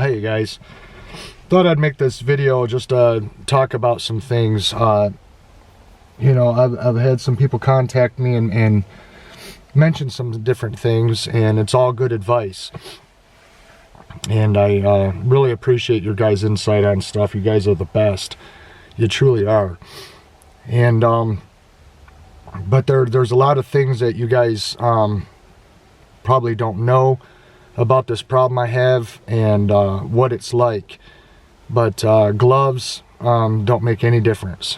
Hey guys, thought I'd make this video just to talk about some things. You know, I've had some people contact me and mention some different things, and it's all good advice. And I really appreciate your guys' insight on stuff. You guys are the best. You truly are. And but there's a lot of things that you guys probably don't know about this problem I have and what it's like. But gloves don't make any difference,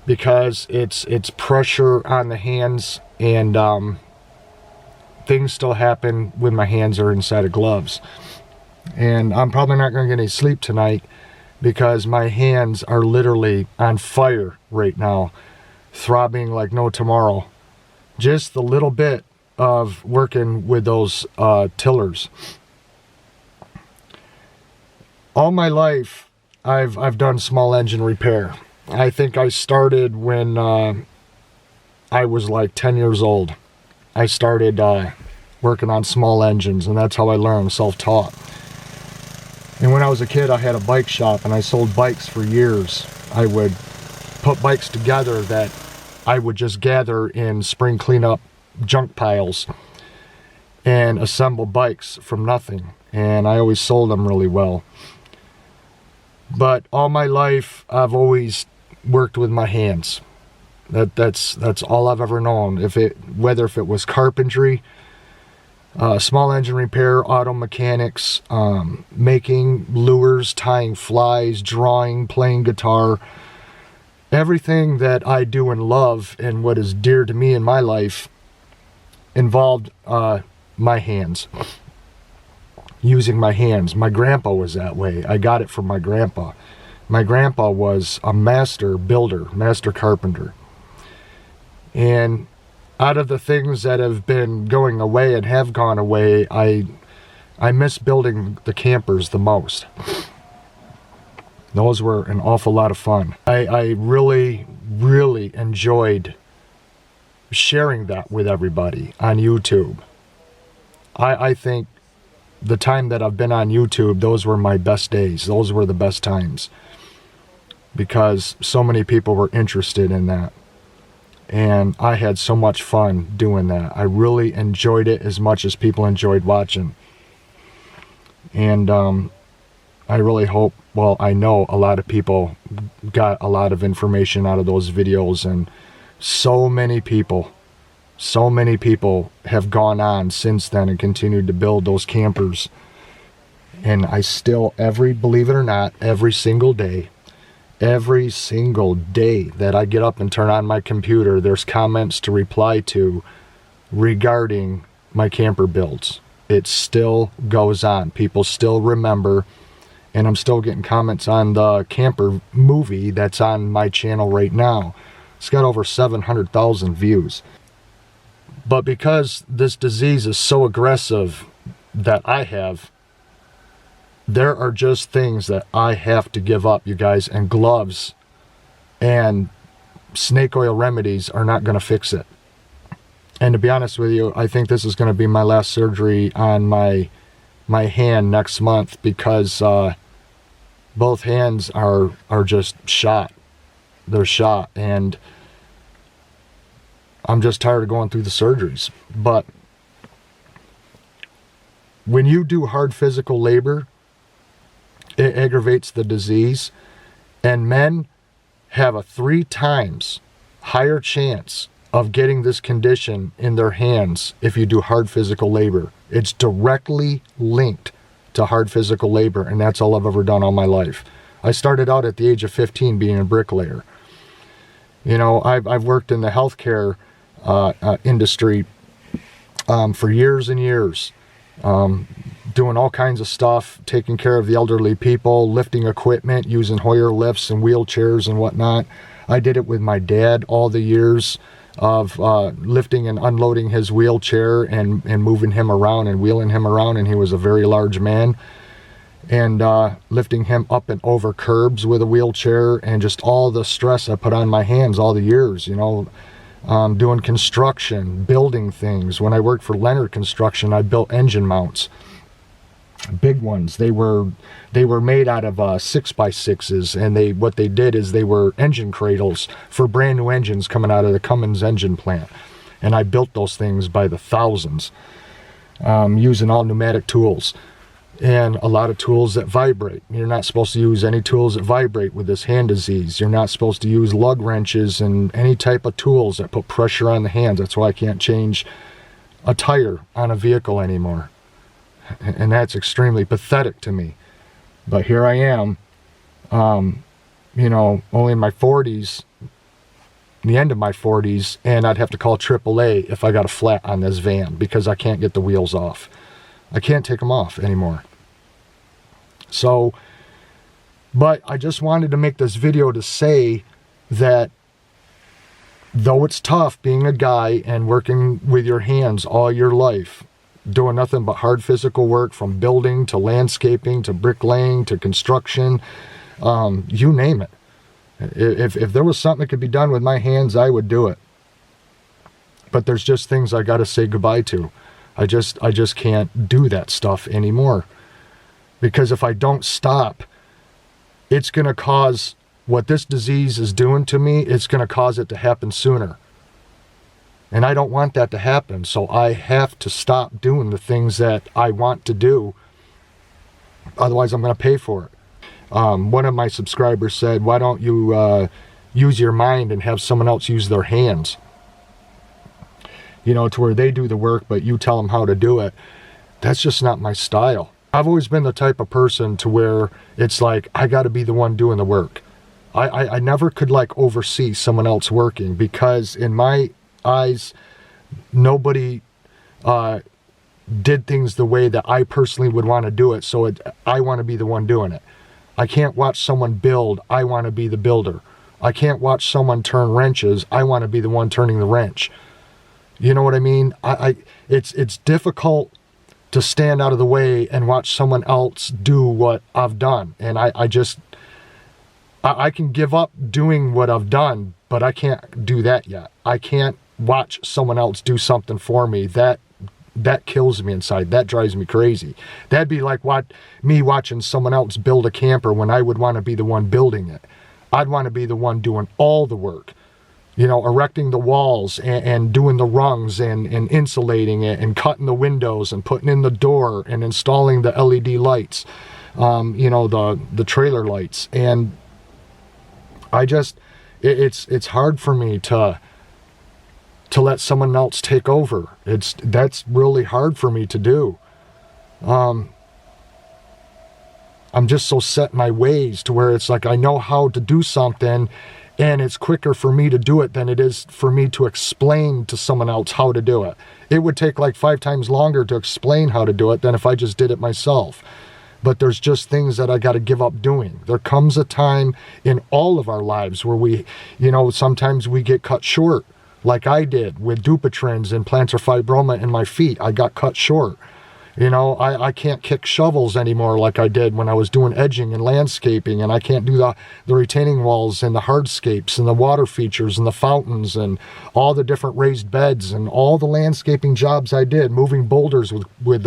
because it's pressure on the hands, and things still happen when my hands are inside of gloves. And I'm probably not going to get any sleep tonight because my hands are literally on fire right now, throbbing like no tomorrow. Just a little bit of working with those tillers. All my life I've done small engine repair. I think I started when I was like 10 years old. I started working on small engines, and that's how I learned, self-taught. And when I was a kid, I had a bike shop and I sold bikes for years. I would put bikes together that I would just gather in spring cleanup junk piles and assemble bikes from nothing, and I always sold them really well. But all my life I've always worked with my hands. That's all I've ever known. Whether it was carpentry, small engine repair, auto mechanics, making lures, tying flies, drawing, playing guitar, everything that I do and love and what is dear to me in my life involved my hands. Using my hands. My grandpa was that way. I got it from my grandpa. My grandpa was a master builder, master carpenter. And out of the things that have been going away and have gone away, I miss building the campers the most. Those were an awful lot of fun. I really, really enjoyed sharing that with everybody on YouTube. I think the time that I've been on YouTube, those were my best days. Those were the best times, because so many people were interested in that. And I had so much fun doing that. I really enjoyed it as much as people enjoyed watching. And I really hope, well, I know a lot of people got a lot of information out of those videos, and so many people have gone on since then and continued to build those campers. And I still, believe it or not, every single day that I get up and turn on my computer, there's comments to reply to regarding my camper builds. It still goes on. People still remember, and I'm still getting comments on the camper movie that's on my channel right now. It's got over 700,000 views. But because this disease is so aggressive that I have, there are just things that I have to give up, you guys, and gloves and snake oil remedies are not going to fix it. And to be honest with you, I think this is going to be my last surgery on my hand next month, because both hands are just shot. They're shot, and I'm just tired of going through the surgeries. But when you do hard physical labor, it aggravates the disease, and men have a 3 times higher chance of getting this condition in their hands if you do hard physical labor. It's directly linked to hard physical labor, and that's all I've ever done all my life. I started out at the age of 15 being a bricklayer. You know, I've worked in the healthcare industry for years and years, doing all kinds of stuff, taking care of the elderly people, lifting equipment, using Hoyer lifts and wheelchairs and whatnot. I did it with my dad all the years of lifting and unloading his wheelchair and moving him around and wheeling him around, and he was a very large man, and lifting him up and over curbs with a wheelchair, and just all the stress I put on my hands all the years, you know, doing construction, building things. When I worked for Leonard Construction, I built engine mounts. big ones. They were made out of 6x6s, and what they did is they were engine cradles for brand new engines coming out of the Cummins engine plant. And I built those things by the thousands, using all pneumatic tools and a lot of tools that vibrate. You're not supposed to use any tools that vibrate with this hand disease. You're not supposed to use lug wrenches and any type of tools that put pressure on the hands. That's why I can't change a tire on a vehicle anymore. And that's extremely pathetic to me. But here I am, you know, only in my 40s, the end of my 40s, and I'd have to call AAA if I got a flat on this van because I can't get the wheels off. I can't take them off anymore. So, but I just wanted to make this video to say that though it's tough being a guy and working with your hands all your life, doing nothing but hard physical work, from building to landscaping to bricklaying to construction, you name it. If there was something that could be done with my hands, I would do it. But there's just things I got to say goodbye to. I just can't do that stuff anymore. Because if I don't stop, it's going to cause what this disease is doing to me, it's going to cause it to happen sooner. And I don't want that to happen. So I have to stop doing the things that I want to do. Otherwise, I'm going to pay for it. One of my subscribers said, why don't you use your mind and have someone else use their hands? You know, to where they do the work, but you tell them how to do it. That's just not my style. I've always been the type of person to where it's like, I got to be the one doing the work. I never could like oversee someone else working, because in my eyes, nobody did things the way that I personally would want to do it. So I want to be the one doing it. I can't watch someone build. I want to be the builder. I can't watch someone turn wrenches. I want to be the one turning the wrench. You know what I mean? It's difficult to stand out of the way and watch someone else do what I've done. And I can give up doing what I've done, but I can't do that yet. I can't watch someone else do something for me. That kills me inside. That drives me crazy. That'd be like me watching someone else build a camper when I would want to be the one building it. I'd want to be the one doing all the work. You know, erecting the walls and doing the rungs and insulating it and cutting the windows and putting in the door and installing the LED lights, you know, the trailer lights. And I just, it's hard for me to let someone else take over. That's really hard for me to do. I'm just so set in my ways to where it's like I know how to do something, and it's quicker for me to do it than it is for me to explain to someone else how to do it. It would take like 5 times longer to explain how to do it than if I just did it myself. But there's just things that I got to give up doing. There comes a time in all of our lives where we, you know, sometimes we get cut short, like I did with Dupuytren's and plantar fibroma in my feet. I got cut short. You know, I can't kick shovels anymore like I did when I was doing edging and landscaping, and I can't do the retaining walls and the hardscapes and the water features and the fountains and all the different raised beds and all the landscaping jobs I did, moving boulders with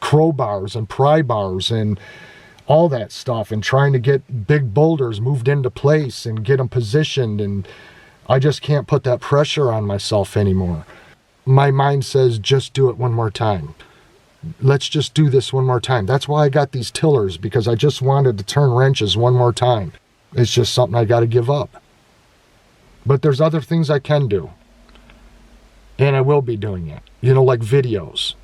crowbars and pry bars and all that stuff, and trying to get big boulders moved into place and get them positioned. And I just can't put that pressure on myself anymore. My mind says, just do it one more time. Let's just do this one more time. That's why I got these tillers, because I just wanted to turn wrenches one more time. It's just something I got to give up. But there's other things I can do. And I will be doing it. You know, like videos.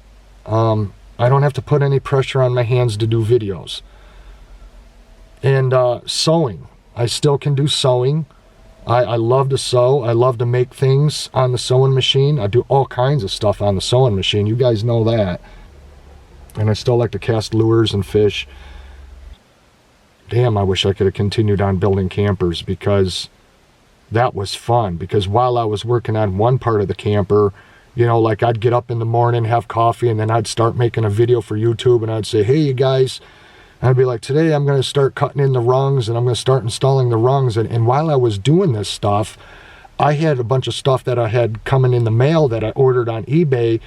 I don't have to put any pressure on my hands to do videos. And sewing. I still can do sewing. I love to sew. I love to make things on the sewing machine. I do all kinds of stuff on the sewing machine. You guys know that. And I still like to cast lures and fish. Damn, I wish I could have continued on building campers, because that was fun. Because while I was working on one part of the camper, you know, like I'd get up in the morning, have coffee, and then I'd start making a video for YouTube, and I'd say, hey, you guys, and I'd be like, today I'm going to start cutting in the rungs, and I'm going to start installing the rungs. And while I was doing this stuff, I had a bunch of stuff that I had coming in the mail that I ordered on eBay,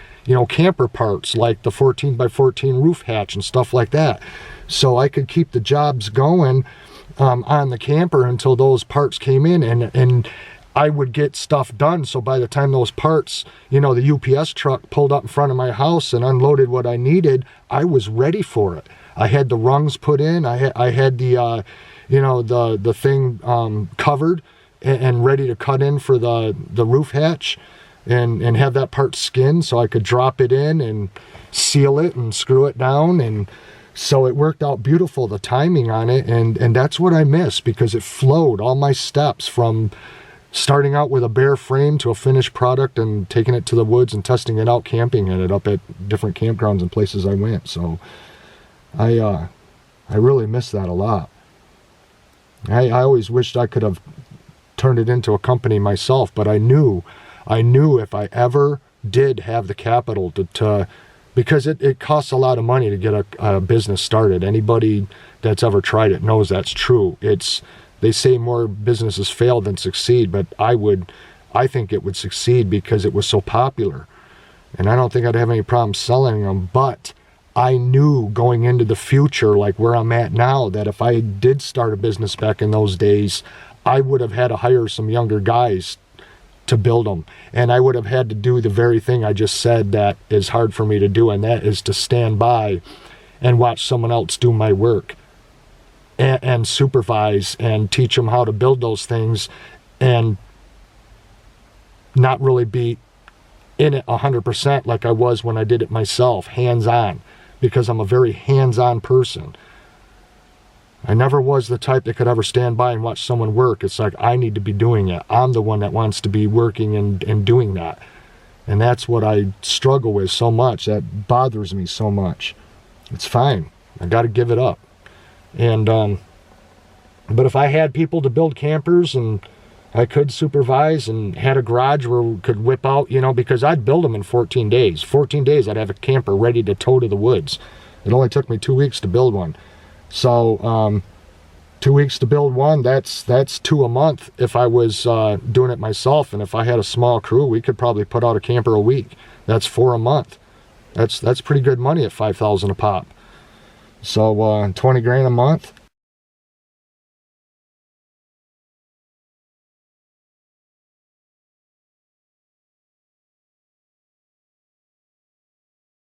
camper parts like the 14 by 14 roof hatch and stuff like that. So I could keep the jobs going on the camper until those parts came in, and I would get stuff done. So by the time those parts, the UPS truck pulled up in front of my house and unloaded what I needed, I was ready for it. I had the rungs put in. I had the, the thing covered and ready to cut in for the roof hatch and have that part skinned so I could drop it in and seal it and screw it down. And so it worked out beautiful, the timing on it. And that's what I miss, because it flowed, all my steps from starting out with a bare frame to a finished product and taking it to the woods and testing it out, camping in it up at different campgrounds and places I went. So I really miss that a lot. I always wished I could have turned it into a company myself, but I knew if I ever did have the capital to because it costs a lot of money to get a business started. Anybody that's ever tried it knows that's true. They say more businesses fail than succeed, but I think it would succeed because it was so popular. And I don't think I'd have any problem selling them, but I knew going into the future, like where I'm at now, that if I did start a business back in those days, I would have had to hire some younger guys to build them. And I would have had to do the very thing I just said that is hard for me to do, and that is to stand by and watch someone else do my work and supervise and teach them how to build those things and not really be in it 100% like I was when I did it myself, hands-on, because I'm a very hands-on person. I never was the type that could ever stand by and watch someone work. It's like, I need to be doing it. I'm the one that wants to be working and doing that. And that's what I struggle with so much. That bothers me so much. It's fine. I got to give it up. And, but if I had people to build campers and I could supervise and had a garage where we could whip out, because I'd build them in 14 days. 14 days, I'd have a camper ready to tow to the woods. It only took me 2 weeks to build one. So 2 weeks to build one, that's 2 a month if I was doing it myself. And if I had a small crew, we could probably put out a camper a week. That's 4 a month. That's pretty good money at $5,000 a pop. So 20 grand a month.